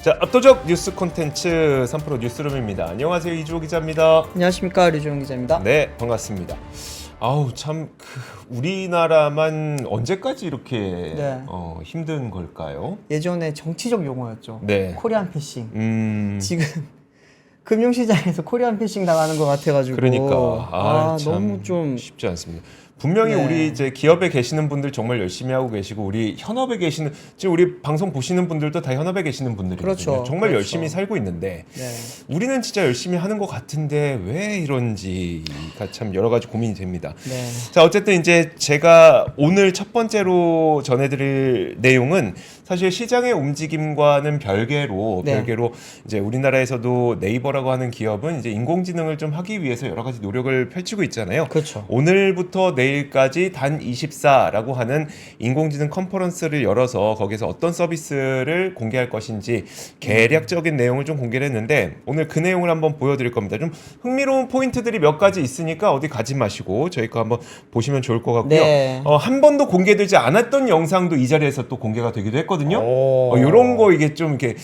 자, 압도적 뉴스 콘텐츠 3프로 뉴스룸입니다. 안녕하세요, 이주호 기자입니다. 안녕하십니까, 류지용 기자입니다. 네, 반갑습니다. 아우 참 우리나라만 언제까지 이렇게 네. 힘든 걸까요? 예전에 정치적 용어였죠. 네. 코리안 패싱. 지금 금융시장에서 코리안 패싱 당하는 것 같아가지고. 그러니까 참 너무 좀 쉽지 않습니다. 분명히 네. 우리 이제 기업에 계시는 분들 정말 열심히 하고 계시고, 우리 현업에 계시는, 지금 우리 방송 보시는 분들도 다 현업에 계시는 분들이거든요. 그렇죠. 정말 그렇죠. 열심히 살고 있는데 네. 우리는 진짜 열심히 하는 것 같은데 왜 이런지가 참 여러 가지 고민이 됩니다. 네. 자, 어쨌든 이제 제가 오늘 첫 번째로 전해드릴 내용은 사실 시장의 움직임과는 별개로 네. 이제 우리나라에서도 네이버라고 하는 기업은 이제 인공지능을 좀 하기 위해서 여러 가지 노력을 펼치고 있잖아요. 그렇죠. 오늘부터 내일까지 단 24라고 하는 인공지능 컨퍼런스를 열어서 거기서 어떤 서비스를 공개할 것인지 개략적인 내용을 좀 공개를 했는데, 오늘 그 내용을 한번 보여드릴 겁니다. 좀 흥미로운 포인트들이 몇 가지 있으니까 어디 가지 마시고 저희 거 한번 보시면 좋을 것 같고요. 네. 한 번도 공개되지 않았던 영상도 이 자리에서 또 공개가 되기도 했거든요. 이런 거 이게 좀 이렇게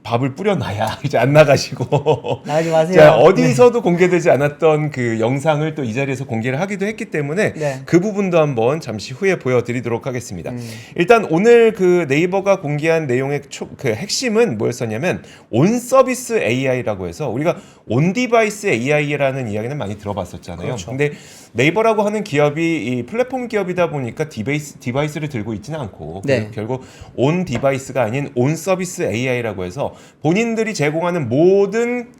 밥을 뿌려놔야 이제 안 나가시고 나가지 마세요. 자, 어디서도 공개되지 않았던 그 영상을 또 이 자리에서 공개를 하기도 했기 때문에 네. 그 부분도 한번 잠시 후에 보여드리도록 하겠습니다. 일단 오늘 그 네이버가 공개한 내용의 그 핵심은 뭐였었냐면 온 서비스 AI라고 해서, 우리가 온 디바이스 AI라는 이야기는 많이 들어봤었잖아요. 그렇죠. 근데 네이버라고 하는 기업이 이 플랫폼 기업이다 보니까 디바이스를 들고 있지는 않고 네. 결국 온 디바이스가 아닌 온 서비스 AI라고 해서 본인들이 제공하는 모든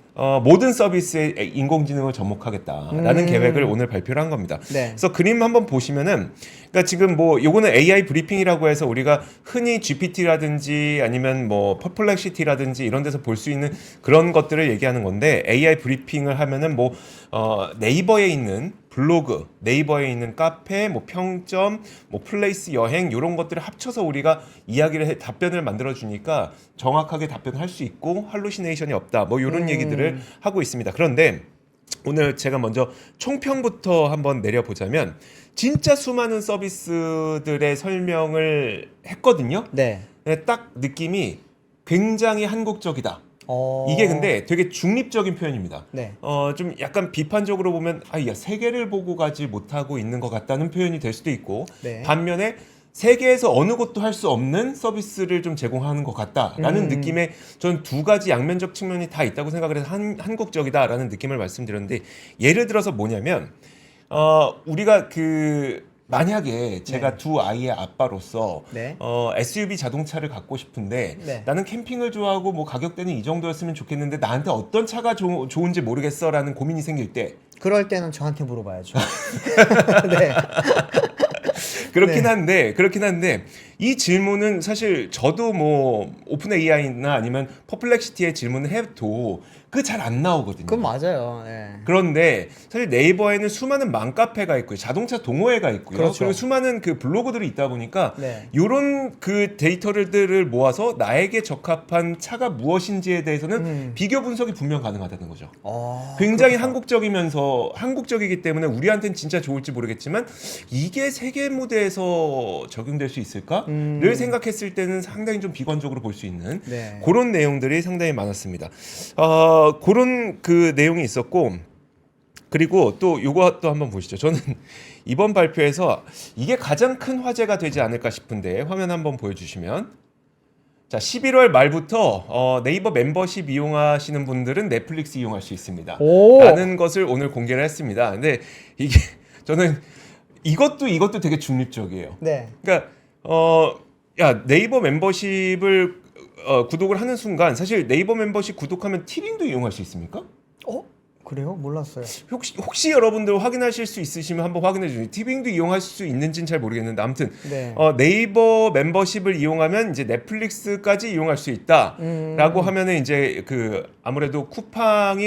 서비스에 인공지능을 접목하겠다라는 계획을 오늘 발표를 한 겁니다. 네. 그래서 그림 한번 보시면은, 그러니까 지금 뭐 요거는 AI 브리핑이라고 해서 우리가 흔히 GPT라든지 아니면 뭐 퍼플렉시티라든지 이런 데서 볼 수 있는 그런 것들을 얘기하는 건데, AI 브리핑을 하면은 뭐 네이버에 있는 블로그, 네이버에 있는 카페, 뭐 평점, 뭐 플레이스 여행, 이런 것들을 합쳐서 우리가 답변을 만들어 주니까 정확하게 답변을 할 수 있고 할루시네이션이 없다, 뭐 이런 얘기들을 하고 있습니다. 그런데 오늘 제가 먼저 총평부터 한번 내려보자면, 진짜 수많은 서비스들의 설명을 했거든요. 네. 딱 느낌이 굉장히 한국적이다. 이게 근데 되게 중립적인 표현입니다. 네. 좀 약간 비판적으로 보면 세계를 보고 가지 못하고 있는 것 같다는 표현이 될 수도 있고, 네. 반면에 세계에서 어느 곳도 할 수 없는 서비스를 좀 제공하는 것 같다라는 느낌의, 전 두 가지 양면적 측면이 다 있다고 생각을 해서 한국적이다라는 느낌을 말씀드렸는데, 예를 들어서 뭐냐면 우리가 만약에 제가 네. 두 아이의 아빠로서 네. SUV 자동차를 갖고 싶은데 네. 나는 캠핑을 좋아하고 뭐 가격대는 이 정도였으면 좋겠는데 나한테 어떤 차가 좋은지 모르겠어라는 고민이 생길 때, 그럴 때는 저한테 물어봐야죠. 네. 그렇긴 네. 한데 이 질문은 사실 저도 뭐 오픈 AI나 아니면 퍼플렉시티의 질문을 해도 잘 안 나오거든요. 그건 맞아요. 네. 그런데 사실 네이버에는 수많은 맘카페가 있고요, 자동차 동호회가 있고요, 그렇죠. 그리고 수많은 그 블로그들이 있다 보니까 네. 이런 그 데이터들을 모아서 나에게 적합한 차가 무엇인지에 대해서는 비교 분석이 분명 가능하다는 거죠. 굉장히 그렇죠. 한국적이기 때문에 우리한테는 진짜 좋을지 모르겠지만 이게 세계 무대에서 적용될 수 있을까를 생각했을 때는 상당히 좀 비관적으로 볼 수 있는 네. 그런 내용들이 상당히 많았습니다. 그런 그 내용이 있었고, 그리고 또 요것도 한번 보시죠. 저는 이번 발표에서 이게 가장 큰 화제가 되지 않을까 싶은데, 화면 한번 보여주시면, 자, 11월 말부터 네이버 멤버십 이용하시는 분들은 넷플릭스 이용할 수 있습니다. 라는 것을 오늘 공개를 했습니다. 근데 이게 저는 이것도 되게 중립적이에요. 네. 그러니까 네이버 멤버십을 구독을 하는 순간, 사실 네이버 멤버십 구독하면 티빙도 이용할 수 있습니까? 그래요? 몰랐어요. 혹시 여러분들 확인하실 수 있으시면 한번 확인해 주세요. 티빙도 이용할 수 있는지는 잘 모르겠는데, 아무튼 네. 네이버 멤버십을 이용하면 이제 넷플릭스까지 이용할 수 있다라고 하면은 이제 아무래도 쿠팡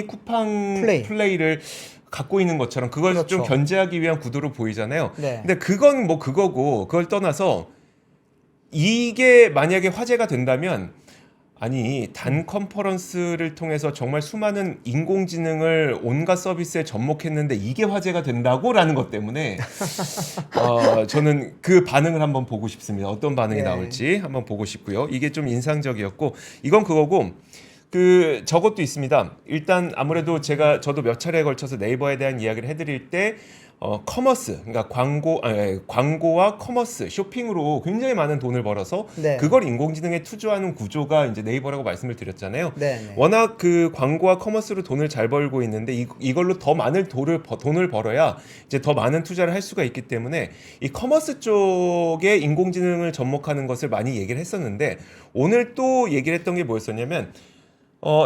플레이를 갖고 있는 것처럼 그걸 그렇죠. 좀 견제하기 위한 구도로 보이잖아요. 네. 근데 그건 뭐 그거고, 그걸 떠나서 이게 만약에 화제가 된다면 아니 단 컨퍼런스를 통해서 정말 수많은 인공지능을 온갖 서비스에 접목했는데 이게 화제가 된다고라는 것 때문에 저는 그 반응을 한번 보고 싶습니다. 어떤 반응이 네. 나올지 한번 보고 싶고요. 이게 좀 인상적이었고 이건 그거고 저것도 있습니다. 일단 아무래도 저도 몇 차례에 걸쳐서 네이버에 대한 이야기를 해드릴 때 커머스, 그러니까 광고와 커머스, 쇼핑으로 굉장히 많은 돈을 벌어서 네. 그걸 인공지능에 투자하는 구조가 이제 네이버라고 말씀을 드렸잖아요. 네. 워낙 그 광고와 커머스로 돈을 잘 벌고 있는데 이걸로 더 많은 돈을 벌어야 이제 더 많은 투자를 할 수가 있기 때문에 이 커머스 쪽에 인공지능을 접목하는 것을 많이 얘기를 했었는데 오늘 또 얘기를 했던 게 뭐였었냐면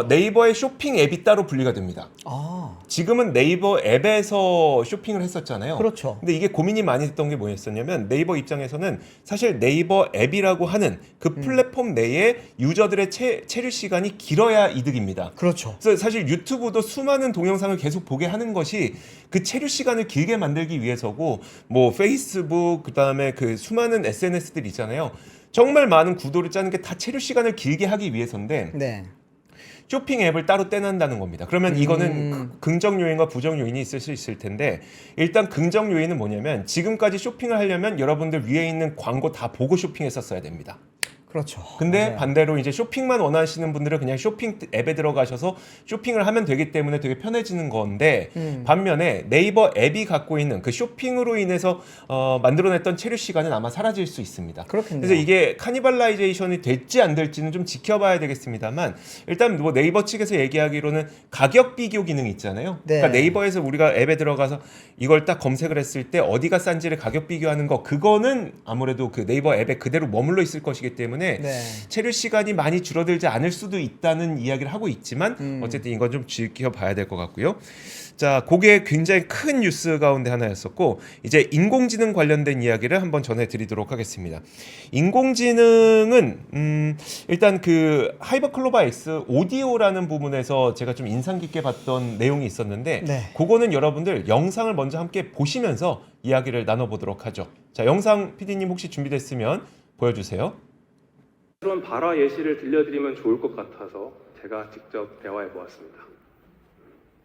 네이버의 쇼핑 앱이 따로 분리가 됩니다. 아, 지금은 네이버 앱에서 쇼핑을 했었잖아요. 그렇죠. 근데 이게 고민이 많이 됐던 게 뭐였었냐면 네이버 입장에서는 사실 네이버 앱이라고 하는 그 플랫폼 내에 유저들의 체류 시간이 길어야 이득입니다. 그렇죠. 그래서 사실 유튜브도 수많은 동영상을 계속 보게 하는 것이 그 체류 시간을 길게 만들기 위해서고 뭐 페이스북 그다음에 그 수많은 SNS들 있잖아요. 정말 많은 구도를 짜는 게 다 체류 시간을 길게 하기 위해서인데 네. 쇼핑 앱을 따로 떼낸다는 겁니다. 그러면 이거는 긍정 요인과 부정 요인이 있을 수 있을 텐데 일단 긍정 요인은 뭐냐면 지금까지 쇼핑을 하려면 여러분들 위에 있는 광고 다 보고 쇼핑했었어야 됩니다. 그렇죠. 근데 맞아요. 반대로 이제 쇼핑만 원하시는 분들은 그냥 쇼핑 앱에 들어가셔서 쇼핑을 하면 되기 때문에 되게 편해지는 건데 반면에 네이버 앱이 갖고 있는 그 쇼핑으로 인해서 만들어냈던 체류 시간은 아마 사라질 수 있습니다. 그렇겠네요. 그래서 이게 카니발라이제이션이 될지 안 될지는 좀 지켜봐야 되겠습니다만 일단 뭐 네이버 측에서 얘기하기로는 가격 비교 기능이 있잖아요. 네. 그러니까 네이버에서 우리가 앱에 들어가서 이걸 딱 검색을 했을 때 어디가 싼지를 가격 비교하는 거 그거는 아무래도 그 네이버 앱에 그대로 머물러 있을 것이기 때문에 네. 체류 시간이 많이 줄어들지 않을 수도 있다는 이야기를 하고 있지만 어쨌든 이건 좀 지켜봐야 될 것 같고요. 자, 그게 굉장히 큰 뉴스 가운데 하나였었고 이제 인공지능 관련된 이야기를 한번 전해드리도록 하겠습니다. 인공지능은 일단 그 하이버클로바 X 오디오라는 부분에서 제가 좀 인상 깊게 봤던 내용이 있었는데 네. 그거는 여러분들 영상을 먼저 함께 보시면서 이야기를 나눠보도록 하죠. 자, 영상 PD님 혹시 준비됐으면 보여주세요. 그런 발화 예시를 들려드리면 좋을 것 같아서 제가 직접 대화해 보았습니다.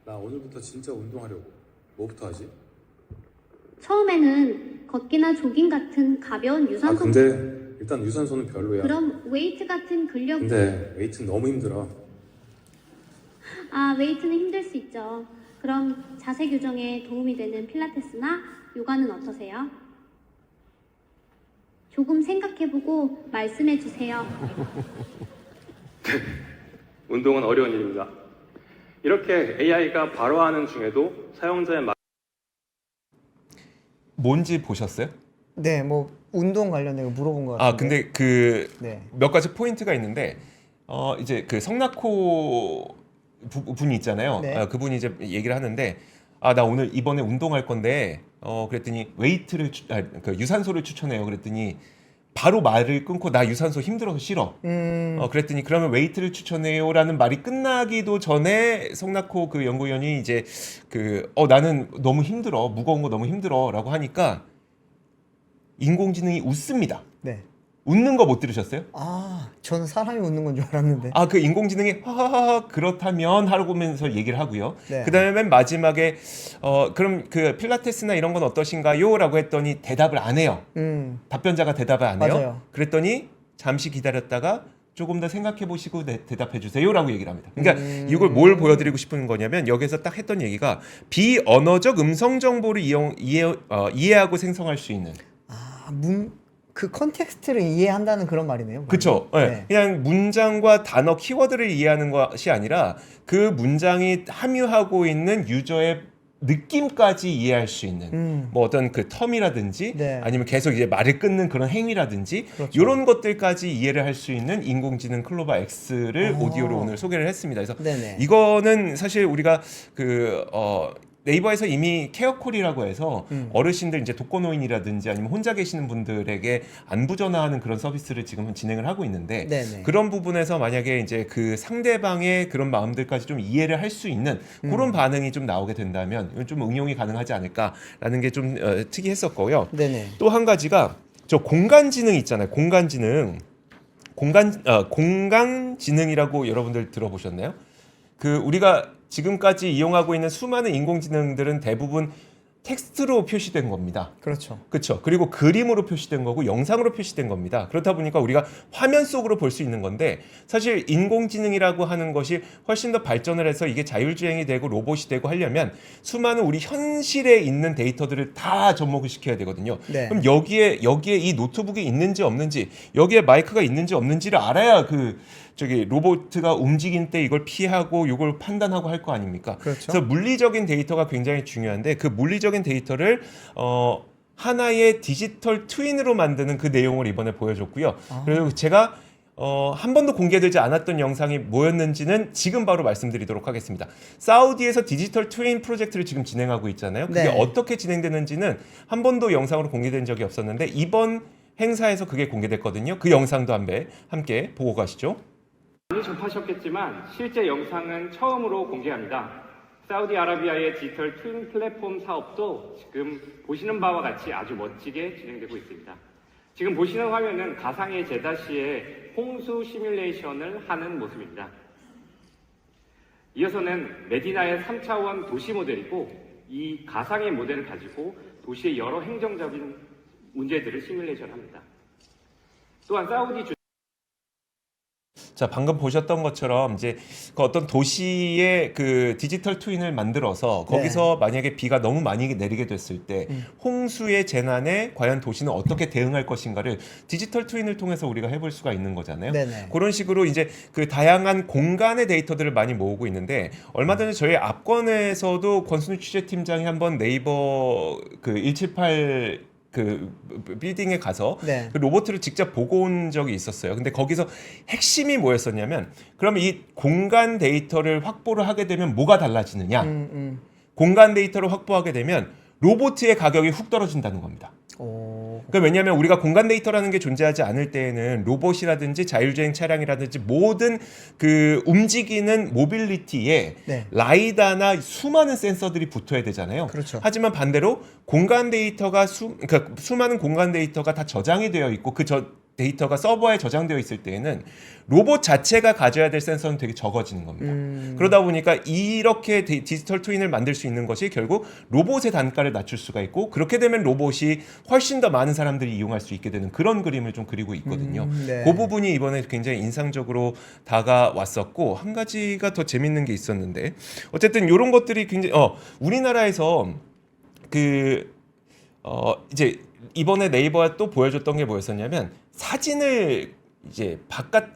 나 오늘부터 진짜 운동하려고. 뭐부터 하지? 처음에는 걷기나 조깅 같은 가벼운 아 유산소. 근데 일단 유산소는 별로야. 그럼 웨이트 같은 근력. 근데 웨이트는 너무 힘들어. 아, 웨이트는 힘들 수 있죠. 그럼 자세 교정에 도움이 되는 필라테스나 요가는 어떠세요? 조금 생각해보고 말씀해 주세요. 운동은 어려운 일입니다. 이렇게 AI가 발화하는 중에도 사용자의 뭔지 보셨어요? 네, 뭐 운동 관련된 거 물어본 것 같은데. 아, 근데 그 네. 몇 가지 포인트가 있는데 이제 그 성나코 분이 있잖아요. 네. 그분이 이제 얘기를 하는데 나 오늘 이번에 운동할 건데 그랬더니 웨이트를 그 유산소를 추천해요. 그랬더니 바로 말을 끊고 나 유산소 힘들어서 싫어. 그랬더니 그러면 웨이트를 추천해요라는 말이 끝나기도 전에 성나코 그 연구위원이 이제 나는 너무 힘들어 무거운 거 너무 힘들어라고 하니까 인공지능이 웃습니다. 네. 웃는 거 못 들으셨어요? 아, 저는 사람이 웃는 건 줄 알았는데. 그 인공지능이 하하하 그렇다면 하면서 얘기를 하고요. 네. 그다음에 맨 마지막에 그럼 그 필라테스나 이런 건 어떠신가요?라고 했더니 대답을 안 해요. 답변자가 대답을 안 해요. 맞아요. 그랬더니 잠시 기다렸다가 조금 더 생각해 보시고 대답해 주세요라고 얘기를 합니다. 그러니까 이걸 뭘 보여드리고 싶은 거냐면 여기서 딱 했던 얘기가 비언어적 음성 정보를 이해하고 생성할 수 있는. 그 컨텍스트를 이해한다는 그런 말이네요. 그렇죠. 네. 그냥 문장과 단어 키워드를 이해하는 것이 아니라 그 문장이 함유하고 있는 유저의 느낌까지 이해할 수 있는 뭐 어떤 그 텀이라든지 네. 아니면 계속 이제 말을 끊는 그런 행위라든지 그렇죠. 이런 것들까지 이해를 할 수 있는 인공지능 클로바 X를 오디오로 오늘 소개를 했습니다. 그래서 네네. 이거는 사실 우리가 네이버에서 이미 케어콜이라고 해서 어르신들 이제 독거노인이라든지 아니면 혼자 계시는 분들에게 안부 전화하는 그런 서비스를 지금 진행을 하고 있는데 네네. 그런 부분에서 만약에 이제 그 상대방의 그런 마음들까지 좀 이해를 할 수 있는 그런 반응이 좀 나오게 된다면 이건 좀 응용이 가능하지 않을까라는 게 좀 특이했었고요. 네네. 또 한 가지가 저 공간지능 있잖아요. 공간지능. 공간지능이라고 여러분들 들어보셨나요? 그 우리가 지금까지 이용하고 있는 수많은 인공지능들은 대부분 텍스트로 표시된 겁니다. 그렇죠. 그렇죠. 그리고 그림으로 표시된 거고 영상으로 표시된 겁니다. 그렇다 보니까 우리가 화면 속으로 볼 수 있는 건데 사실 인공지능이라고 하는 것이 훨씬 더 발전을 해서 이게 자율주행이 되고 로봇이 되고 하려면 수많은 우리 현실에 있는 데이터들을 다 접목을 시켜야 되거든요. 네. 그럼 여기에 이 노트북이 있는지 없는지 여기에 마이크가 있는지 없는지를 알아야 로봇가 움직일 때 이걸 피하고 이걸 판단하고 할 거 아닙니까? 그렇죠. 그래서 물리적인 데이터가 굉장히 중요한데 그 물리적인 데이터를 하나의 디지털 트윈으로 만드는 그 내용을 이번에 보여줬고요. 그리고 제가 한 번도 공개되지 않았던 영상이 뭐였는지는 지금 바로 말씀드리도록 하겠습니다. 사우디에서 디지털 트윈 프로젝트를 지금 진행하고 있잖아요. 그게 네. 어떻게 진행되는지는 한 번도 영상으로 공개된 적이 없었는데 이번 행사에서 그게 공개됐거든요. 그 영상도 함께 보고 가시죠. 많이 접하셨겠지만 실제 영상은 처음으로 공개합니다. 사우디아라비아의 디지털 트윈 플랫폼 사업도 지금 보시는 바와 같이 아주 멋지게 진행되고 있습니다. 지금 보시는 화면은 가상의 제다시의 홍수 시뮬레이션을 하는 모습입니다. 이어서는 메디나의 3차원 도시 모델이고 이 가상의 모델을 가지고 도시의 여러 행정적인 문제들을 시뮬레이션합니다. 또한 사우디 자, 방금 보셨던 것처럼 이제 그 어떤 도시의 그 디지털 트윈을 만들어서 거기서 만약에 비가 너무 많이 내리게 됐을 때 홍수의 재난에 과연 도시는 어떻게 대응할 것인가를 디지털 트윈을 통해서 우리가 해볼 수가 있는 거잖아요. 네네. 그런 식으로 이제 그 다양한 공간의 데이터들을 많이 모으고 있는데 얼마 전에 저희 압권에서도 권순우 취재팀장이 한번 네이버 그 178 그 빌딩에 가서 네. 그 로봇을 직접 보고 온 적이 있었어요. 근데 거기서 핵심이 뭐였었냐면 그러면 이 공간 데이터를 확보를 하게 되면 뭐가 달라지느냐? 공간 데이터를 확보하게 되면 로봇의 가격이 훅 떨어진다는 겁니다. 그러니까 왜냐하면 우리가 공간 데이터라는 게 존재하지 않을 때에는 로봇이라든지 자율주행 차량이라든지 모든 그 움직이는 모빌리티에 네. 라이다나 수많은 센서들이 붙어야 되잖아요. 그렇죠. 하지만 반대로 공간 데이터가 그러니까 수많은 공간 데이터가 다 저장이 되어 있고 그 데이터가 서버에 저장되어 있을 때에는 로봇 자체가 가져야 될 센서는 되게 적어지는 겁니다. 그러다 보니까 이렇게 디지털 트윈을 만들 수 있는 것이 결국 로봇의 단가를 낮출 수가 있고 그렇게 되면 로봇이 훨씬 더 많은 사람들이 이용할 수 있게 되는 그런 그림을 좀 그리고 있거든요. 네. 그 부분이 이번에 굉장히 인상적으로 다가왔었고 한 가지가 더 재밌는 게 있었는데 어쨌든 이런 것들이 굉장히 우리나라에서 이제 이번에 네이버가 또 보여줬던 게 뭐였었냐면 사진을 이제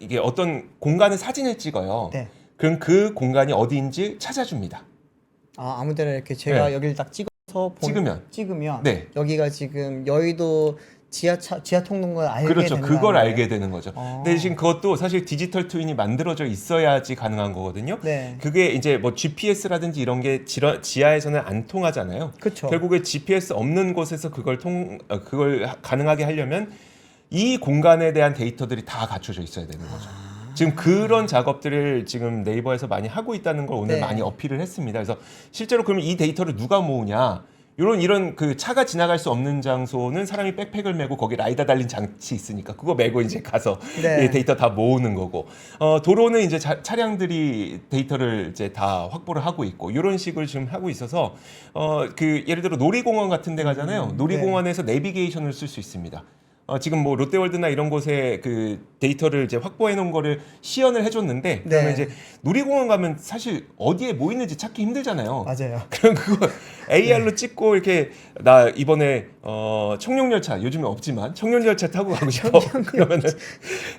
이게 어떤 공간의 사진을 찍어요. 네. 그럼 그 공간이 어디인지 찾아줍니다. 아무데나 이렇게 제가 네. 여기를 딱 찍으면 네. 여기가 지금 여의도 지하 통로인 걸 알게 그렇죠. 되는 그걸 거예요. 알게 되는 거죠. 근데 지금 그것도 사실 디지털 트윈이 만들어져 있어야지 가능한 거거든요. 네. 그게 이제 뭐 GPS라든지 이런 게 지하에서는 안 통하잖아요. 그렇죠. 결국에 GPS 없는 곳에서 그걸 가능하게 하려면 이 공간에 대한 데이터들이 다 갖춰져 있어야 되는 거죠. 지금 그런 작업들을 지금 네이버에서 많이 하고 있다는 걸 오늘 네. 많이 어필을 했습니다. 그래서 실제로 그러면 이 데이터를 누가 모으냐? 이런 그 차가 지나갈 수 없는 장소는 사람이 백팩을 메고 거기 라이다 달린 장치 있으니까 그거 메고 이제 가서 네. 데이터 다 모으는 거고 도로는 이제 차량들이 데이터를 이제 다 확보를 하고 있고 이런 식으로 지금 하고 있어서 그 예를 들어 놀이공원 같은 데 가잖아요. 놀이공원에서 내비게이션을 쓸 수 있습니다. 지금 뭐 롯데월드나 이런 곳에 그 데이터를 이제 확보해 놓은 거를 시연을 해줬는데 그러면 네. 이제 놀이공원 가면 사실 어디에 뭐 있는지 찾기 힘들잖아요. 맞아요. 그럼 그거 AR로 찍고 이렇게 나 이번에 청룡열차 요즘에 없지만 청룡열차 타고 가고 싶어. 그러면은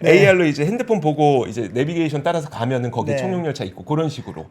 AR로 이제 핸드폰 보고 이제 내비게이션 따라서 가면은 거기 네. 청룡열차 있고 그런 식으로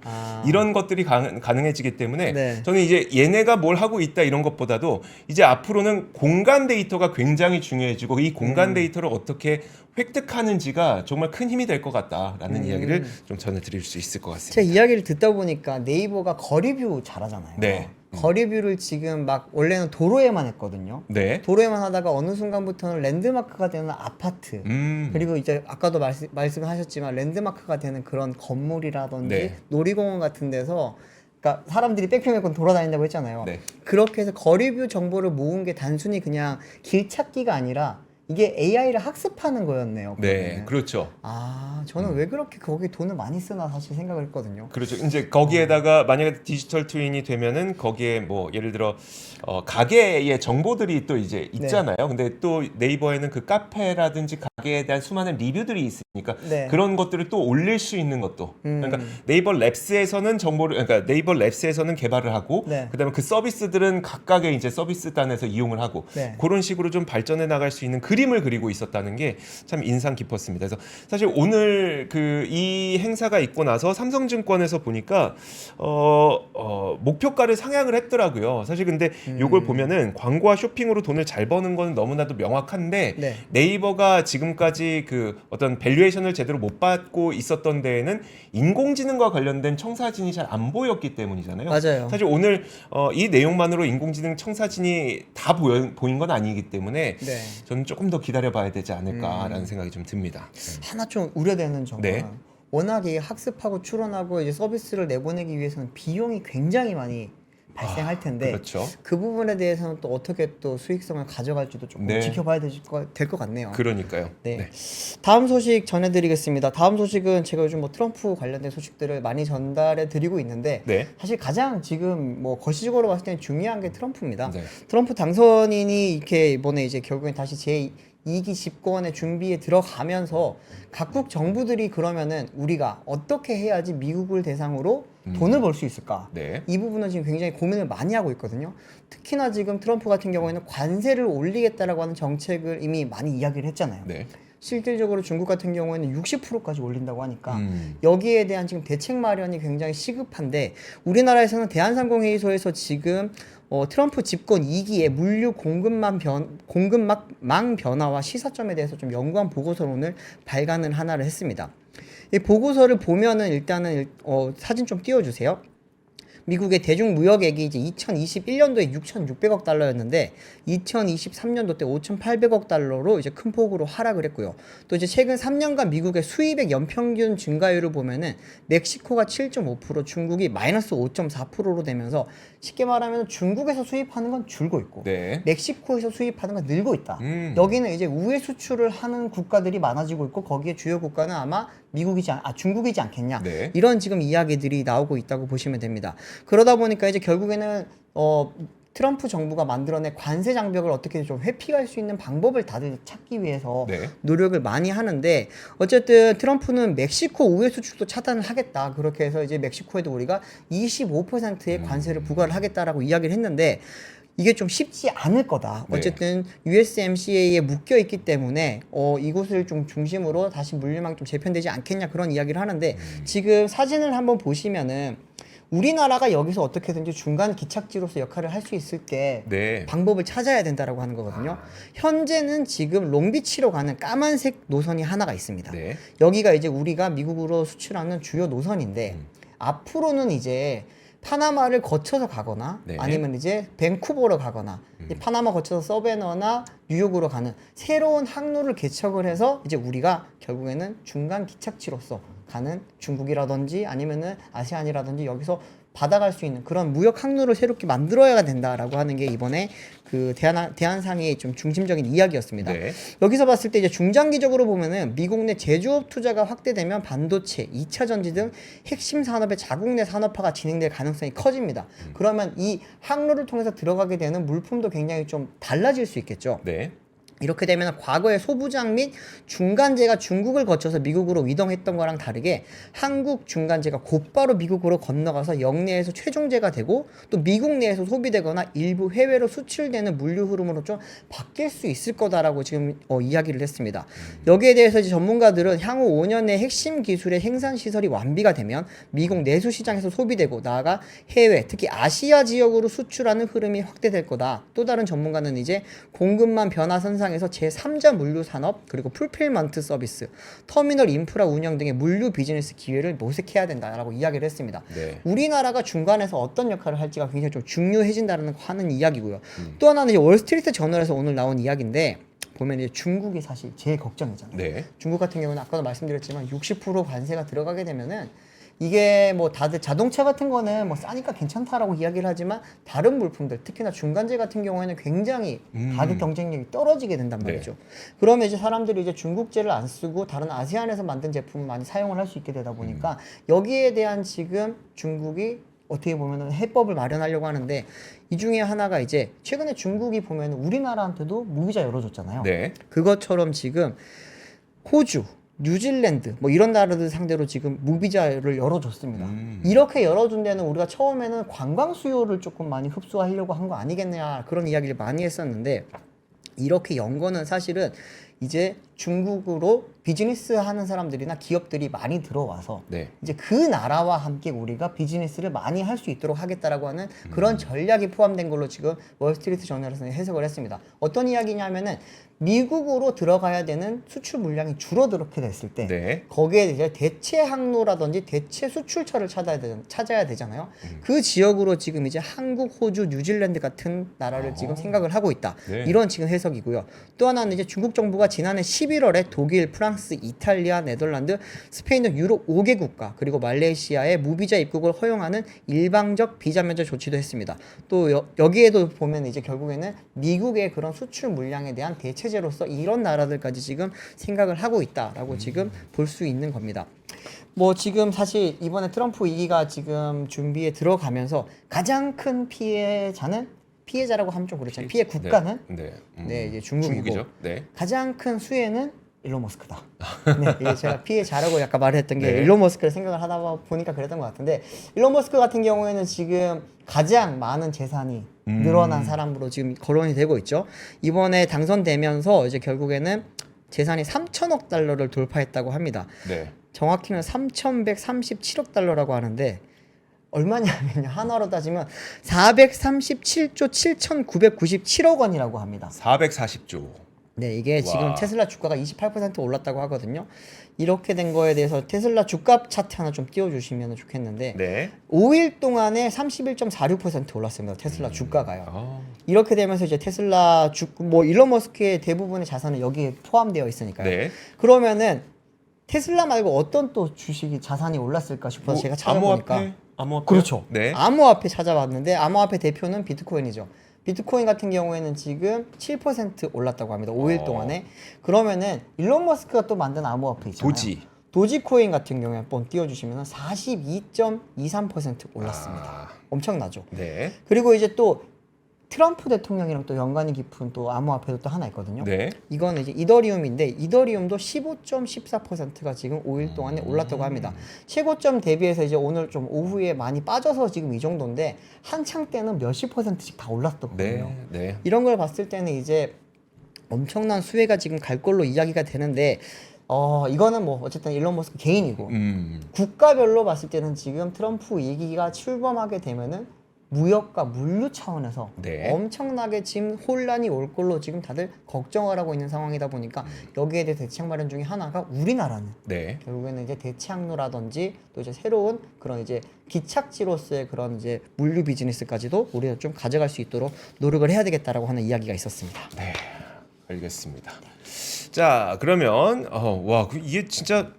이런 것들이 가능해지기 때문에 네. 저는 이제 얘네가 뭘 하고 있다 이런 것보다도 이제 앞으로는 공간 데이터가 굉장히 중요해지고 이 공간 데이터를 어떻게 획득하는지가 정말 큰 힘이 될 것 같다라는 이야기를 좀 전해드릴 수 있을 것 같습니다. 제가 이야기를 듣다 보니까 네이버가 거리뷰 잘하잖아요. 네. 거리뷰를 지금 막 원래는 도로에만 했거든요. 네. 도로에만 하다가 어느 순간부터는 랜드마크가 되는 아파트 그리고 이제 아까도 말씀하셨지만 랜드마크가 되는 그런 건물이라든지 네. 놀이공원 같은 데서 그러니까 사람들이 백팩 메고 돌아다닌다고 했잖아요. 네. 그렇게 해서 거리뷰 정보를 모은 게 단순히 그냥 길 찾기가 아니라 이게 AI를 학습하는 거였네요. 네, 그러면은. 그렇죠. 아, 저는 왜 그렇게 거기에 돈을 많이 쓰나 사실 생각을 했거든요. 그렇죠. 이제 거기에다가 만약에 디지털 트윈이 되면은 거기에 뭐 예를 들어 가게의 정보들이 또 이제 있잖아요. 근데 또 네이버에는 그 카페라든지 가게에 대한 수많은 리뷰들이 있으니까 네. 그런 것들을 또 올릴 수 있는 것도. 음. 그러니까 네이버 랩스에서는 정보를 그러니까 네이버 랩스에서는 개발을 하고 네. 그다음에 그 서비스들은 각각의 이제 서비스단에서 이용을 하고 네. 그런 식으로 좀 발전해 나갈 수 있는 그림을 그리고 있었다는 게 참 인상 깊었습니다. 그래서 사실 오늘 그 이 행사가 있고 나서 삼성증권에서 보니까 목표가를 상향을 했더라고요. 사실 근데 요걸 보면은 광고와 쇼핑으로 돈을 잘 버는 건 너무나도 명확한데 네. 네이버가 지금까지 그 어떤 밸류에이션을 제대로 못 받고 있었던 데에는 인공지능과 관련된 청사진이 잘 안 보였기 때문이잖아요. 맞아요. 사실 오늘 이 내용만으로 인공지능 청사진이 다 보인 건 아니기 때문에 네. 저는 조금 더 기다려봐야 되지 않을까라는 생각이 좀 듭니다. 하나 좀 우려되는 점은 네. 워낙에 학습하고 추론하고 이제 서비스를 내보내기 위해서는 비용이 굉장히 많이 발생할 텐데 그렇죠. 그 부분에 대해서는 또 어떻게 또 수익성을 가져갈지도 조금 네. 지켜봐야 될 것 같네요. 그러니까요. 네. 다음 소식 전해드리겠습니다. 다음 소식은 제가 요즘 뭐 트럼프 관련된 소식들을 많이 전달해 드리고 있는데 네. 사실 가장 지금 뭐 거시적으로 봤을 때는 중요한 게 트럼프입니다. 네. 트럼프 당선인이 이렇게 이번에 이제 결국엔 다시 제2기 집권의 준비에 들어가면서 각국 정부들이 그러면은 우리가 어떻게 해야지 미국을 대상으로 돈을 벌 수 있을까? 네. 이 부분은 지금 굉장히 고민을 많이 하고 있거든요. 특히나 지금 트럼프 같은 경우에는 관세를 올리겠다라고 하는 정책을 이미 많이 이야기를 했잖아요. 네. 실질적으로 중국 같은 경우에는 60%까지 올린다고 하니까 음. 여기에 대한 지금 대책 마련이 굉장히 시급한데 우리나라에서는 대한상공회의소에서 지금 트럼프 집권 2기의 물류 공급망 변화와 시사점에 대해서 좀 연구한 보고서를 오늘 발간을 하나를 했습니다. 이 보고서를 보면은 일단은 사진 좀 띄워주세요. 미국의 대중무역액이 이제 2021년도에 6,600억 달러였는데 2023년도 때 5,800억 달러로 이제 큰 폭으로 하락을 했고요. 또 이제 최근 3년간 미국의 수입액 연평균 증가율을 보면은 멕시코가 7.5%, 중국이 마이너스 5.4%로 되면서 쉽게 말하면 중국에서 수입하는 건 줄고 있고 네. 멕시코에서 수입하는 건 늘고 있다. 음. 여기는 이제 우회 수출을 하는 국가들이 많아지고 있고 거기에 주요 국가는 아마 중국이지 않겠냐. 네. 이런 지금 이야기들이 나오고 있다고 보시면 됩니다. 그러다 보니까 이제 결국에는 트럼프 정부가 만들어낸 관세 장벽을 어떻게 좀 회피할 수 있는 방법을 다들 찾기 위해서 네. 노력을 많이 하는데 어쨌든 트럼프는 멕시코 우회 수출도 차단을 하겠다. 그렇게 해서 이제 멕시코에도 우리가 25%의 관세를 부과를 하겠다라고 이야기를 했는데 이게 좀 쉽지 않을 거다. 네. 어쨌든 USMCA에 묶여 있기 때문에 이곳을 좀 중심으로 다시 물류망 좀 재편되지 않겠냐 그런 이야기를 하는데 지금 사진을 한번 보시면은 우리나라가 여기서 어떻게든지 중간 기착지로서 역할을 할 수 있을게 네. 방법을 찾아야 된다라고 하는 거거든요. 현재는 지금 롱비치로 가는 까만색 노선이 하나가 있습니다. 네. 여기가 이제 우리가 미국으로 수출하는 주요 노선인데 앞으로는 이제 파나마를 거쳐서 가거나 네. 아니면 이제 밴쿠버로 가거나 이 파나마 거쳐서 서베너나 뉴욕으로 가는 새로운 항로를 개척을 해서 이제 우리가 결국에는 중간 기착지로서 가는 중국이라든지 아니면은 아세안이라든지 여기서 받아갈 수 있는 그런 무역 항로를 새롭게 만들어야 된다라고 하는 게 이번에 그 대한상의 좀 중심적인 이야기였습니다. 네. 여기서 봤을 때 이제 중장기적으로 보면은 미국 내 제조업 투자가 확대되면 반도체, 2차 전지 등 핵심 산업의 자국 내 산업화가 진행될 가능성이 커집니다. 그러면 이 항로를 통해서 들어가게 되는 물품도 굉장히 좀 달라질 수 있겠죠. 네. 이렇게 되면 과거의 소부장 및 중간재가 중국을 거쳐서 미국으로 이동했던 거랑 다르게 한국 중간재가 곧바로 미국으로 건너가서 역내에서 최종재가 되고 또 미국 내에서 소비되거나 일부 해외로 수출되는 물류 흐름으로 좀 바뀔 수 있을 거다라고 지금 이야기를 했습니다. 여기에 대해서 이제 전문가들은 향후 5년 내 핵심 기술의 생산 시설이 완비가 되면 미국 내수 시장에서 소비되고 나아가 해외 특히 아시아 지역으로 수출하는 흐름이 확대될 거다. 또 다른 전문가는 이제 공급망 변화 선상 에서 제3자 물류 산업 그리고 풀필먼트 서비스, 터미널 인프라 운영 등의 물류 비즈니스 기회를 모색해야 된다라고 이야기를 했습니다. 네. 우리나라가 중간에서 어떤 역할을 할지가 굉장히 좀 중요해진다는 하는 이야기고요. 또 하나는 이제 월스트리트 저널에서 오늘 나온 이야기인데 보면 이제 중국이 사실 제일 걱정이잖아요. 네. 중국 같은 경우는 아까도 말씀드렸지만 60% 관세가 들어가게 되면은 이게 뭐 다들 자동차 같은 거는 뭐 싸니까 괜찮다라고 이야기를 하지만 다른 물품들 특히나 중간재 같은 경우에는 굉장히 가격 경쟁력이 떨어지게 된단 말이죠. 그러면 이제 사람들이 이제 중국재를 안 쓰고 다른 아시안에서 만든 제품을 많이 사용을 할 수 있게 되다 보니까 여기에 대한 지금 중국이 어떻게 보면은 해법을 마련하려고 하는데 이 중에 하나가 이제 최근에 중국이 보면은 우리나라한테도 무비자 열어줬잖아요. 네. 그것처럼 지금 호주, 뉴질랜드 뭐 이런 나라들 상대로 지금 무비자를 열어줬습니다. 이렇게 열어준 데는 우리가 처음에는 관광 수요를 조금 많이 흡수하려고 한 거 아니겠냐 그런 이야기를 많이 했었는데 이렇게 연 거는 사실은 이제 중국으로 비즈니스 하는 사람들이나 기업들이 많이 들어와서 네. 이제 그 나라와 함께 우리가 비즈니스를 많이 할 수 있도록 하겠다라고 하는 그런 전략이 포함된 걸로 지금 월스트리트 저널에서는 해석을 했습니다. 어떤 이야기냐면은 미국으로 들어가야 되는 수출 물량이 줄어들게 됐을 때 네. 거기에 이제 대체 항로라든지 대체 수출처를 찾아야 되잖아요. 그 지역으로 지금 이제 한국, 호주, 뉴질랜드 같은 나라를 지금 생각을 하고 있다. 네. 이런 지금 해석이고요. 또 하나는 이제 중국 정부가 지난해 11월에 독일, 프랑스, 이탈리아, 네덜란드, 스페인 등 유럽 5개 국가 그리고 말레이시아에 무비자 입국을 허용하는 일방적 비자 면제 조치도 했습니다. 또 여기에도 보면 이제 결국에는 미국의 그런 수출 물량에 대한 대체제로서 이런 나라들까지 지금 생각을 하고 있다라고 지금 볼 수 있는 겁니다. 뭐 지금 사실 이번에 트럼프 위기가 지금 준비에 들어가면서 가장 큰 피해자라고 하면 좀 그렇잖아요. 피해 국가는 네. 네, 이제 중국이고 중국이죠. 네. 가장 큰 수혜는 일론 머스크다. 네, 이게 제가 피해자라고 약간 말했던 게 네. 일론 머스크를 생각을 하다 보니까 그랬던 것 같은데 일론 머스크 같은 경우에는 지금 가장 많은 재산이 늘어난 사람으로 지금 거론이 되고 있죠. 이번에 당선되면서 이제 결국에는 재산이 3천억 달러를 돌파했다고 합니다. 네. 정확히는 3,137억 달러라고 하는데 얼마냐면요. 한화로 따지면 437조 7,997억 원이라고 합니다. 440조. 네, 이게 지금 와. 테슬라 주가가 28% 올랐다고 하거든요. 이렇게 된 거에 대해서 테슬라 주가 차트 하나 좀 띄워주시면 좋겠는데 네. 5일 동안에 31.46% 올랐습니다. 테슬라 주가가요. 아. 이렇게 되면서 이제 테슬라 뭐 일론 머스크의 대부분의 자산은 여기에 포함되어 있으니까요. 네. 그러면은 테슬라 말고 어떤 또 주식이 자산이 올랐을까 싶어서 뭐 제가 찾아보니까 암호화폐? 그렇죠. 네. 암호화폐 찾아봤는데 암호화폐 대표는 비트코인이죠. 비트코인 같은 경우에는 지금 7% 올랐다고 합니다. 5일 동안에. 그러면은 일론 머스크가 또 만든 암호화폐 있잖아요. 도지코인 같은 경우에 한번 띄워주시면 42.23% 올랐습니다. 엄청나죠. 네. 그리고 이제 또 트럼프 대통령이랑 또 연관이 깊은 또 암호화폐도 또 하나 있거든요. 네. 이거는 이제 이더리움인데 이더리움도 15.14%가 지금 5일 동안에 올랐다고 합니다. 최고점 대비해서 이제 오늘 좀 오후에 많이 빠져서 지금 이 정도인데 한창 때는 몇십 %씩 다 올랐었거든요. 네. 네. 이런 걸 봤을 때는 이제 엄청난 수혜가 지금 갈 걸로 이야기가 되는데 이거는 뭐 어쨌든 일론 머스크 개인이고 국가별로 봤을 때는 지금 트럼프 얘기가 출범하게 되면은 무역과 물류 차원에서 네. 엄청나게 지금 혼란이 올 걸로 지금 다들 걱정을 하고 있는 상황이다 보니까 여기에 대해 대책 마련 중에 하나가 우리나라는 네. 결국에는 이제 대체항로라든지 또 이제 새로운 그런 이제 기착지로서의 그런 이제 물류 비즈니스까지도 우리가 좀 가져갈 수 있도록 노력을 해야 되겠다라고 하는 이야기가 있었습니다. 네. 알겠습니다. 자, 그러면 이게 진짜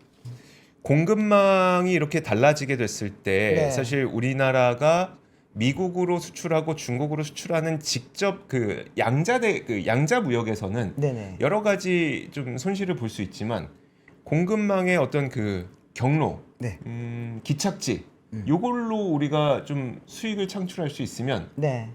공급망이 이렇게 달라지게 됐을 때 네. 사실 우리나라가 미국으로 수출하고 중국으로 수출하는 직접 그 양자 무역에서는 네네. 여러 가지 좀 손실을 볼 수 있지만 공급망의 어떤 그 경로, 네. 기착지 요걸로 우리가 좀 수익을 창출할 수 있으면 네.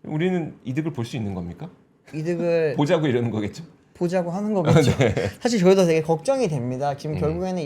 우리는 이득을 볼 수 있는 겁니까? 이득을 보자고 이러는 거겠죠? 보자고 하는 거겠죠. 네. 사실 저희도 되게 걱정이 됩니다. 지금 결국에는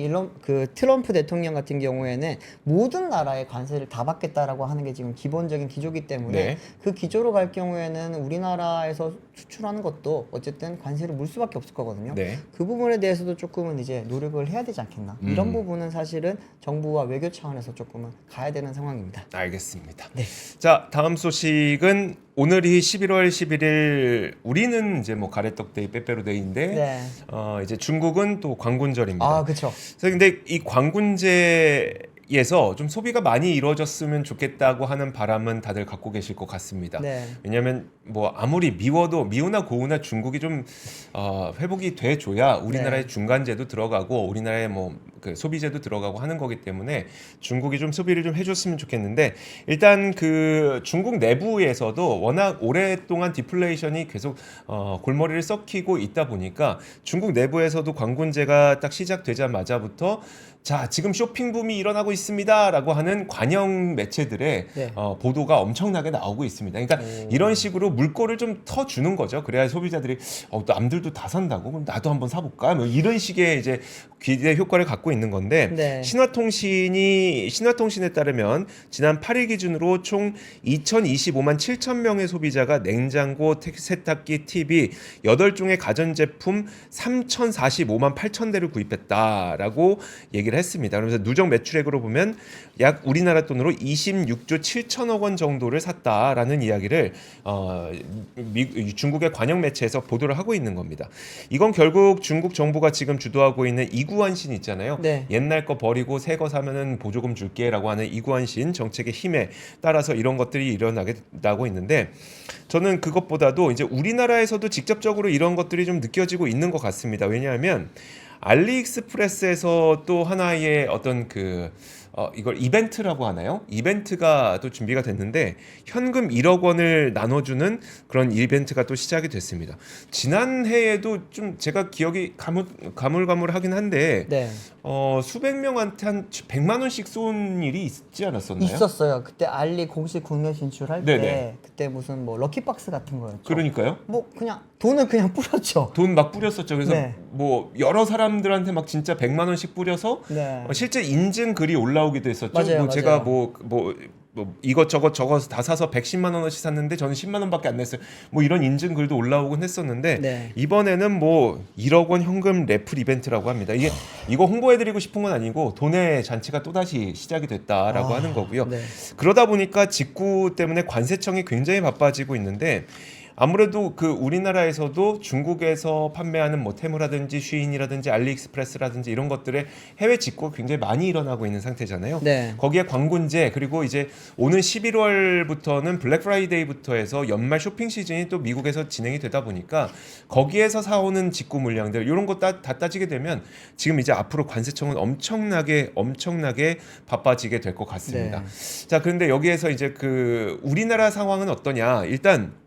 트럼프 대통령 같은 경우에는 모든 나라의 관세를 다 받겠다라고 하는 게 지금 기본적인 기조기 때문에 네. 그 기조로 갈 경우에는 우리나라에서 수출하는 것도 어쨌든 관세를 물 수밖에 없을 거거든요. 네. 그 부분에 대해서도 조금은 이제 노력을 해야 되지 않겠나. 이런 부분은 사실은 정부와 외교 차원에서 조금은 가야 되는 상황입니다. 알겠습니다. 네. 자, 다음 소식은 오늘이 11월 11일 우리는 이제 뭐 가래떡데이 빼빼로데이인데 네. 이제 중국은 또 광군절입니다. 아, 그렇죠. 그래서 근데 이 광군제에서 좀 소비가 많이 이루어졌으면 좋겠다고 하는 바람은 다들 갖고 계실 것 같습니다. 네. 왜냐하면 뭐 아무리 미우나 고우나 중국이 좀 회복이 돼줘야 우리나라의 네. 중간제도 들어가고 우리나라의 뭐 그 소비재도 들어가고 하는 거기 때문에 중국이 좀 소비를 좀 해줬으면 좋겠는데 일단 그 중국 내부에서도 워낙 오랫동안 디플레이션이 계속 골머리를 썩히고 있다 보니까 중국 내부에서도 관군제가 딱 시작되자마자부터 자 지금 쇼핑 붐이 일어나고 있습니다라고 하는 관영 매체들의 네. 보도가 엄청나게 나오고 있습니다. 그러니까 이런 식으로 물꼬를 좀 터주는 거죠. 그래야 소비자들이 남들도 다 산다고 그럼 나도 한번 사볼까? 뭐 이런 식의 이제 기대 효과를 갖고 있는 건데 네. 신화통신에 따르면 지난 8일 기준으로 총 2,025만 7천 명의 소비자가 냉장고, 세탁기, TV 8종의 가전제품 3,045만 8천 대를 구입했다라고 얘기를 했습니다. 그러면서 누적 매출액으로 보면 약 우리나라 돈으로 26조 7천억 원 정도를 샀다라는 이야기를 중국의 관영 매체에서 보도를 하고 있는 겁니다. 이건 결국 중국 정부가 지금 주도하고 있는 이구환신 있잖아요. 네. 옛날 거 버리고 새 거 사면은 보조금 줄게라고 하는 이구환신 정책의 힘에 따라서 이런 것들이 일어나게 나고 있는데 저는 그것보다도 이제 우리나라에서도 직접적으로 이런 것들이 좀 느껴지고 있는 것 같습니다. 왜냐하면 알리익스프레스에서 또 하나의 어떤 이걸 이벤트라고 하나요? 이벤트가 또 준비가 됐는데 현금 1억 원을 나눠주는 그런 이벤트가 또 시작이 됐습니다. 지난해에도 좀 제가 기억이 가물가물하긴 한데 네. 수백 명한테 한 100만 원씩 쏜 일이 있지 않았었나요? 있었어요. 그때 알리 공식 국내 진출할 네네. 때 그때 무슨 뭐 럭키박스 같은 거였죠. 그러니까요. 뭐 그냥 돈을 그냥 뿌렸죠. 돈 막 뿌렸었죠. 그래서 네. 뭐 여러 사람들한테 막 진짜 100만 원씩 뿌려서 네. 실제 인증 글이 올라오기도 했었죠. 맞아요, 제가 맞아요. 뭐 이것저것 적어서 다 사서 110만 원어치 샀는데 저는 10만 원밖에 안 냈어요. 뭐 이런 인증 글도 올라오곤 했었는데 네. 이번에는 뭐 1억 원 현금 래플 이벤트라고 합니다. 이거 홍보해드리고 싶은 건 아니고 돈의 잔치가 또 다시 시작이 됐다라고 하는 거고요. 네. 그러다 보니까 직구 때문에 관세청이 굉장히 바빠지고 있는데. 아무래도 그 우리나라에서도 중국에서 판매하는 뭐 테무라든지 쉬인이라든지 알리익스프레스라든지 이런 것들의 해외 직구가 굉장히 많이 일어나고 있는 상태잖아요. 네. 거기에 관군제 그리고 이제 오는 11월부터는 블랙 프라이데이부터 해서 연말 쇼핑 시즌이 또 미국에서 진행이 되다 보니까 거기에서 사오는 직구 물량들 이런 거 다 따지게 되면 지금 이제 앞으로 관세청은 엄청나게 바빠지게 될 것 같습니다. 네. 자, 그런데 여기에서 이제 그 우리나라 상황은 어떠냐? 일단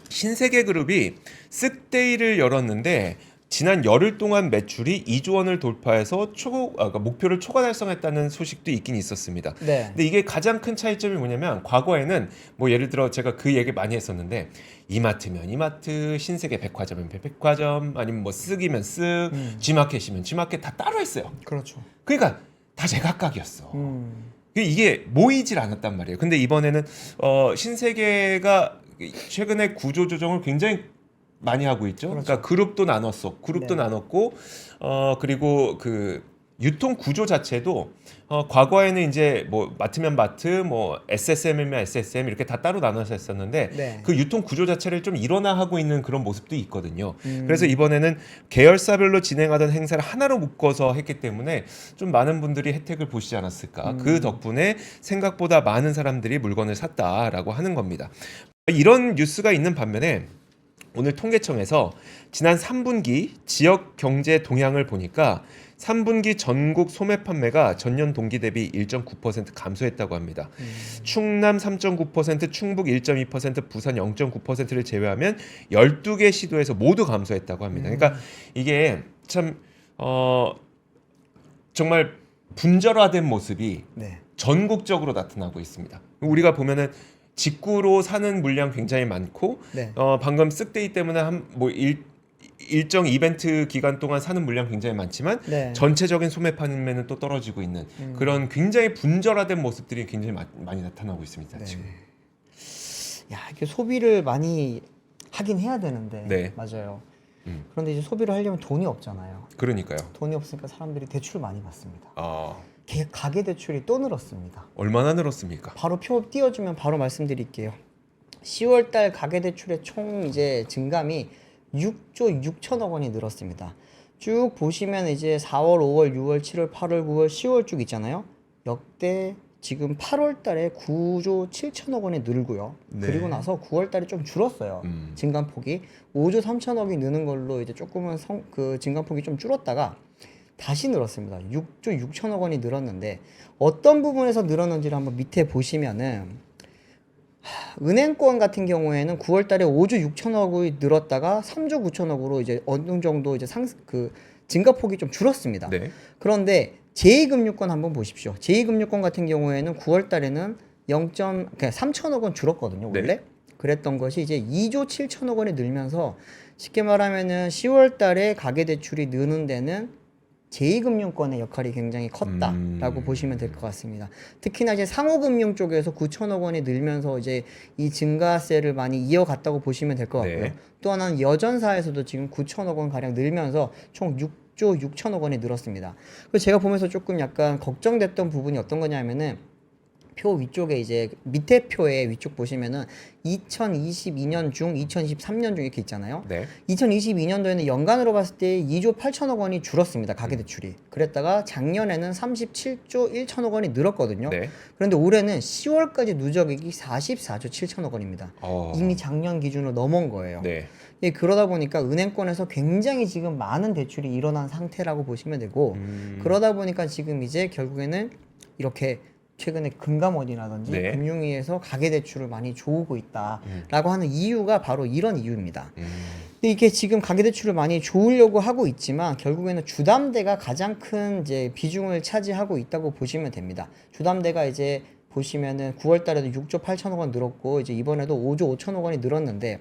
신세계그룹이 쓱데이를 열었는데 지난 열흘 동안 매출이 2조 원을 돌파해서 그러니까 목표를 초과 달성했다는 소식도 있긴 있었습니다. 네. 근데 이게 가장 큰 차이점이 뭐냐면 과거에는 뭐 예를 들어 제가 그 얘기 많이 했었는데 이마트면 이마트, 신세계 백화점이면 백화점, 아니면 뭐 쓱이면 쓱, G마켓이면 G마켓 다 따로 했어요. 그렇죠. 그러니까 다 제각각이었어. 이게 모이질 않았단 말이에요. 근데 이번에는 신세계가 최근에 구조 조정을 굉장히 많이 하고 있죠. 그렇죠. 그러니까 그룹도 네. 나눴고 그리고 그 유통 구조 자체도 과거에는 이제 뭐 마트면 마트, 뭐 SSM이면 SSM 이렇게 다 따로 나눠서 했었는데 네. 그 유통 구조 자체를 좀 일원화하고 있는 그런 모습도 있거든요. 그래서 이번에는 계열사별로 진행하던 행사를 하나로 묶어서 했기 때문에 좀 많은 분들이 혜택을 보시지 않았을까. 그 덕분에 생각보다 많은 사람들이 물건을 샀다라고 하는 겁니다. 이런 뉴스가 있는 반면에 오늘 통계청에서 지난 3분기 지역 경제 동향을 보니까 3분기 전국 소매 판매가 전년 동기 대비 1.9% 감소했다고 합니다. 충남 3.9%, 충북 1.2%, 부산 0.9%를 제외하면 12개 시도에서 모두 감소했다고 합니다. 그러니까 이게 참 정말 분절화된 모습이 네. 전국적으로 나타나고 있습니다. 우리가 보면은 직구로 사는 물량 굉장히 많고 네. 방금 쓱데이 때문에 일정 이벤트 기간 동안 사는 물량 굉장히 많지만 네. 전체적인 소매 판매는 또 떨어지고 있는 그런 굉장히 분절화된 모습들이 굉장히 많이 나타나고 있습니다. 네. 지금. 야, 이게 소비를 많이 하긴 해야 되는데. 네. 맞아요. 그런데 이제 소비를 하려면 돈이 없잖아요. 그러니까요. 돈이 없으니까 사람들이 대출을 많이 받습니다. 아, 가계 대출이 또 늘었습니다. 얼마나 늘었습니까? 바로 표 띄워주면 바로 말씀드릴게요. 10월달 가계 대출의 총 이제 증감이 6조 6천억 원이 늘었습니다. 쭉 보시면 이제 4월, 5월, 6월, 7월, 8월, 9월, 10월 쭉 있잖아요. 역대 지금 8월달에 9조 7천억 원이 늘고요. 네. 그리고 나서 9월달에 좀 줄었어요. 증감폭이 5조 3천억이 느는 걸로 이제 조금은 그 증감폭이 좀 줄었다가 다시 늘었습니다. 6조 6천억 원이 늘었는데 어떤 부분에서 늘었는지를 한번 밑에 보시면은 은행권 같은 경우에는 9월 달에 5조 6천억이 늘었다가 3조 9천억으로 이제 어느 정도 이제 증가폭이 좀 줄었습니다. 네. 그런데 제2금융권 한번 보십시오. 제2금융권 같은 경우에는 9월 달에는 3천억 원 줄었거든요. 원래. 네. 그랬던 것이 이제 2조 7천억 원이 늘면서 쉽게 말하면은 10월 달에 가계대출이 느는 데는 제2금융권의 역할이 굉장히 컸다라고 보시면 될 것 같습니다. 특히나 이제 상호금융 쪽에서 9천억 원이 늘면서 이제 이 증가세를 많이 이어갔다고 보시면 될 것 같고요. 네. 또 하나는 여전사에서도 지금 9천억 원 가량 늘면서 총 6조 6천억 원이 늘었습니다. 그래서 제가 보면서 조금 약간 걱정됐던 부분이 어떤 거냐면은 표 위쪽에 이제 밑에 표의 위쪽 보시면은 2022년 중, 2023년 중 이렇게 있잖아요. 네. 2022년도에는 연간으로 봤을 때 2조 8천억 원이 줄었습니다. 가계대출이. 그랬다가 작년에는 37조 1천억 원이 늘었거든요. 네. 그런데 올해는 10월까지 누적액이 44조 7천억 원입니다. 이미 작년 기준으로 넘은 거예요. 네. 예, 그러다 보니까 은행권에서 굉장히 지금 많은 대출이 일어난 상태라고 보시면 되고 그러다 보니까 지금 이제 결국에는 이렇게 최근에 금감원이라든지 네. 금융위에서 가계대출을 많이 조우고 있다라고 하는 이유가 바로 이런 이유입니다. 근데 이게 지금 가계대출을 많이 조으려고 하고 있지만 결국에는 주담대가 가장 큰 이제 비중을 차지하고 있다고 보시면 됩니다. 주담대가 이제 보시면은 9월 달에도 6조 8천억 원 늘었고 이제 이번에도 5조 5천억 원이 늘었는데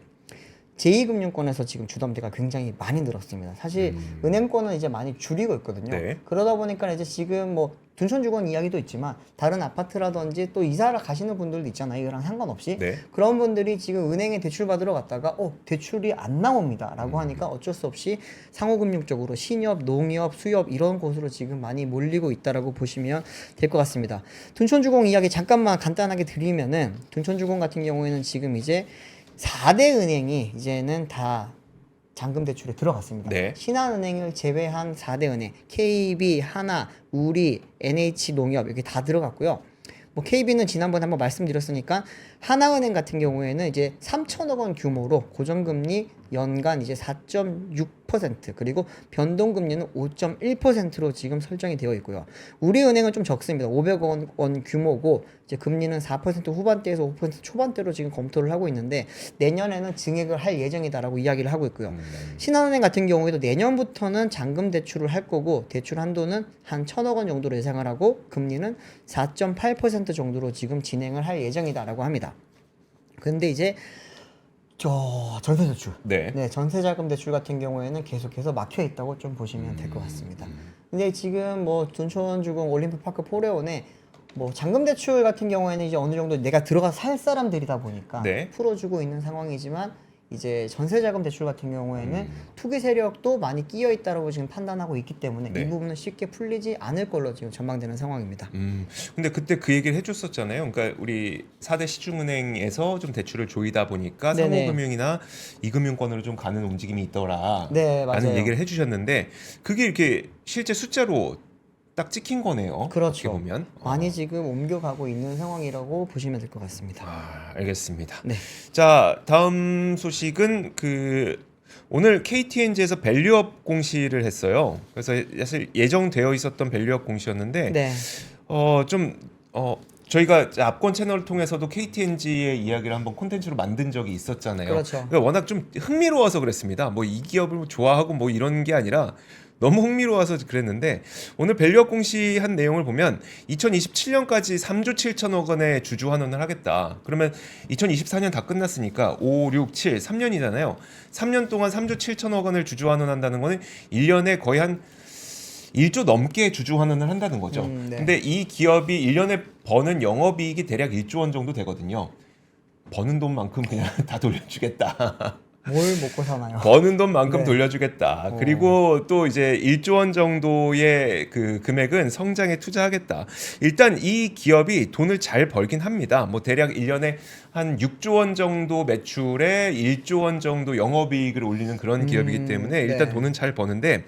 제2금융권에서 지금 주담대가 굉장히 많이 늘었습니다. 사실 은행권은 이제 많이 줄이고 있거든요. 네. 그러다 보니까 이제 지금 뭐 둔촌주건 이야기도 있지만 다른 아파트라든지 또 이사를 가시는 분들도 있잖아요. 이거랑 상관없이. 네. 그런 분들이 지금 은행에 대출 받으러 갔다가 대출이 안 나옵니다. 라고 하니까 어쩔 수 없이 상호금융 쪽으로 신협, 농협, 수협 이런 곳으로 지금 많이 몰리고 있다라고 보시면 될 것 같습니다. 둔촌주공 이야기 잠깐만 간단하게 드리면은 둔촌주공 같은 경우에는 지금 이제 4대 은행이 이제는 다 잔금 대출에 들어갔습니다. 네. 신한은행을 제외한 4대 은행, KB, 하나, 우리, NH농협 이렇게 다 들어갔고요. 뭐 KB는 지난번에 한번 말씀드렸으니까 하나은행 같은 경우에는 이제 3천억 원 규모로 고정금리 연간 이제 4.6% 그리고 변동금리는 5.1%로 지금 설정이 되어 있고요. 우리은행은 좀 적습니다. 500억 원 규모고 이제 금리는 4% 후반대에서 5% 초반대로 지금 검토를 하고 있는데 내년에는 증액을 할 예정이다라고 이야기를 하고 있고요. 신한은행 같은 경우에도 내년부터는 잔금 대출을 할 거고 대출 한도는 한 1,000억 원 정도로 예상을 하고 금리는 4.8% 정도로 지금 진행을 할 예정이다라고 합니다. 근데 이제 전세 대출. 네. 전세자금 대출 같은 경우에는 계속해서 막혀 있다고 좀 보시면 될 것 같습니다. 근데 지금 뭐 둔촌주공 올림픽파크 포레온에 뭐 잔금 대출 같은 경우에는 이제 어느 정도 내가 들어가 살 사람들이다 보니까 네. 풀어주고 있는 상황이지만 이제 전세자금 대출 같은 경우에는 투기 세력도 많이 끼어 있다고 지금 판단하고 있기 때문에 네. 이 부분은 쉽게 풀리지 않을 걸로 지금 전망되는 상황입니다. 근데 그때 그 얘기를 해줬었잖아요. 그러니까 우리 4대 시중은행에서 좀 대출을 조이다 보니까 네네. 상호금융이나 이금융권으로 좀 가는 움직임이 있더라. 네, 라는 맞아요. 얘기를 해주셨는데 그게 이렇게 실제 숫자로 딱 찍힌 거네요. 그렇죠. 어떻게 보면. 많이 지금 옮겨가고 있는 상황이라고 보시면 될 것 같습니다. 알겠습니다. 네. 자, 다음 소식은 오늘 KTNG에서 밸류업 공시를 했어요. 그래서 사실 예정되어 있었던 밸류업 공시였는데 네. 저희가 앞권 채널을 통해서도 KTNG의 이야기를 한번 콘텐츠로 만든 적이 있었잖아요. 그렇죠. 그러니까 워낙 좀 흥미로워서 그랬습니다. 뭐 이 기업을 좋아하고 뭐 이런 게 아니라 너무 흥미로워서 그랬는데 오늘 밸류업 공시한 내용을 보면 2027년까지 3조 7천억 원의 주주 환원을 하겠다. 그러면 2024년 다 끝났으니까 5, 6, 7, 3년이잖아요. 3년 동안 3조 7천억 원을 주주 환원한다는 거는 1년에 거의 한 1조 넘게 주주 환원을 한다는 거죠. 네. 근데 이 기업이 1년에 버는 영업이익이 대략 1조 원 정도 되거든요. 버는 돈만큼 그냥 다 돌려주겠다. 뭘 먹고 사나요? 버는 돈만큼 네. 돌려주겠다. 그리고 또 이제 1조 원 정도의 그 금액은 성장에 투자하겠다. 일단 이 기업이 돈을 잘 벌긴 합니다. 뭐 대략 1년에 한 6조 원 정도 매출에 1조 원 정도 영업이익을 올리는 그런 기업이기 때문에 일단 네. 돈은 잘 버는데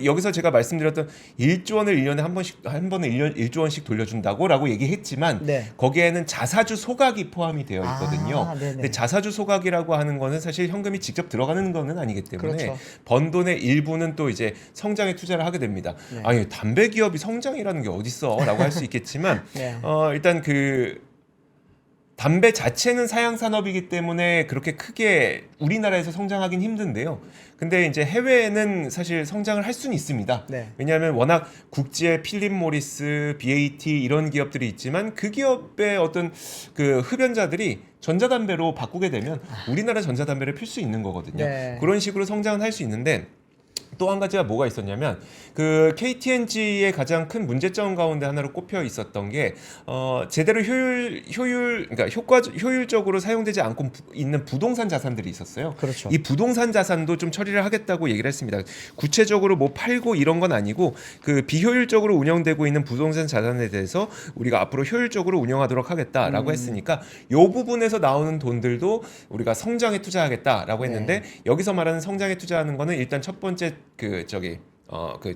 여기서 제가 말씀드렸던 1조 원을 1년에 한 번에 1조 원씩 돌려준다고라고 얘기했지만 네. 거기에는 자사주 소각이 포함이 되어 있거든요. 네네. 근데 자사주 소각이라고 하는 거는 사실 현금이 직접 들어가는 거는 아니기 때문에 그렇죠. 번 돈의 일부는 또 이제 성장에 투자를 하게 됩니다. 네. 아니 담배 기업이 성장이라는 게 어딨어라고 할 수 있겠지만 네. 일단 그 담배 자체는 사양 산업이기 때문에 그렇게 크게 우리나라에서 성장하긴 힘든데요. 근데 이제 해외에는 사실 성장을 할 수는 있습니다. 네. 왜냐하면 워낙 국제 필립 모리스, BAT 이런 기업들이 있지만 그 기업의 어떤 그 흡연자들이 전자담배로 바꾸게 되면 우리나라 전자담배를 필 수 있는 거거든요. 네. 그런 식으로 성장은 할 수 있는데 또 한 가지가 뭐가 있었냐면 그 KT&G의 가장 큰 문제점 가운데 하나로 꼽혀 있었던 게 제대로 그러니까 효율적으로 사용되지 않고 있는 부동산 자산들이 있었어요. 그렇죠. 이 부동산 자산도 좀 처리를 하겠다고 얘기를 했습니다. 구체적으로 뭐 팔고 이런 건 아니고 그 비효율적으로 운영되고 있는 부동산 자산에 대해서 우리가 앞으로 효율적으로 운영하도록 하겠다라고 했으니까 이 부분에서 나오는 돈들도 우리가 성장에 투자하겠다라고 했는데 여기서 말하는 성장에 투자하는 거는 일단 첫 번째 그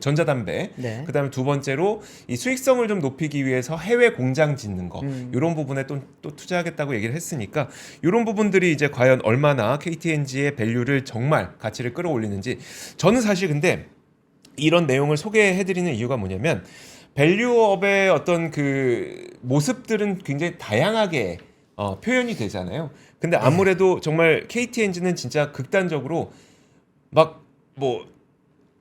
전자담배, 네. 그다음에 두 번째로 이 수익성을 좀 높이기 위해서 해외 공장 짓는 거 이런 부분에 또 투자하겠다고 얘기를 했으니까 이런 부분들이 이제 과연 얼마나 KT&G의 밸류를 정말 가치를 끌어올리는지 저는 사실 근데 이런 내용을 소개해드리는 이유가 뭐냐면 밸류업의 어떤 그 모습들은 굉장히 다양하게 표현이 되잖아요. 근데 아무래도 정말 KT&G는 진짜 극단적으로 막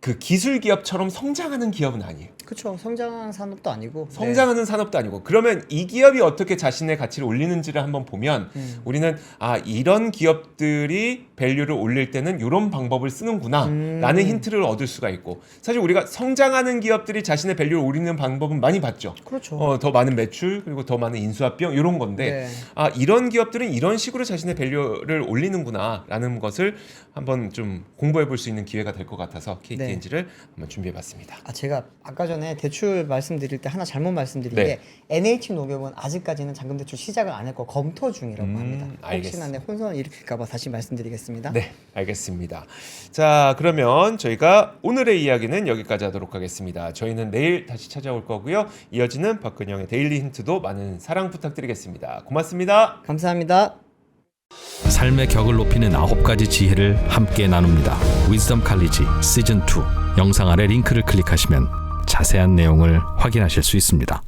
그 기술 기업처럼 성장하는 기업은 아니에요. 그렇죠. 성장하는 산업도 아니고. 성장하는 산업도 아니고 그러면 이 기업이 어떻게 자신의 가치를 올리는지를 한번 보면 우리는 이런 기업들이 밸류를 올릴 때는 이런 방법을 쓰는구나 라는 힌트를 얻을 수가 있고 사실 우리가 성장하는 기업들이 자신의 밸류를 올리는 방법은 많이 봤죠. 그렇죠. 더 많은 매출 그리고 더 많은 인수합 비용 이런 건데 이런 기업들은 이런 식으로 자신의 밸류를 올리는구나 라는 것을 한번 좀 공부해 볼 수 있는 기회가 될 것 같아서 KT&G를 한번 준비해 봤습니다. 제가 아까 전에 대출 말씀드릴 때 하나 잘못 말씀드린 네. 게 NH농협은 아직까지는 잔금대출 시작을 안 했고 검토 중이라고 합니다. 혹시나 알겠습니다. 혼선을 일으킬까 봐 다시 말씀드리겠습니다. 네, 알겠습니다. 자, 그러면 저희가 오늘의 이야기는 여기까지 하도록 하겠습니다. 저희는 내일 다시 찾아올 거고요. 이어지는 박근영의 데일리 힌트도 많은 사랑 부탁드리겠습니다. 고맙습니다. 감사합니다. 삶의 격을 높이는 9가지 지혜를 함께 나눕니다. 위즈덤 칼리지 시즌 2 영상 아래 링크를 클릭하시면 자세한 내용을 확인하실 수 있습니다.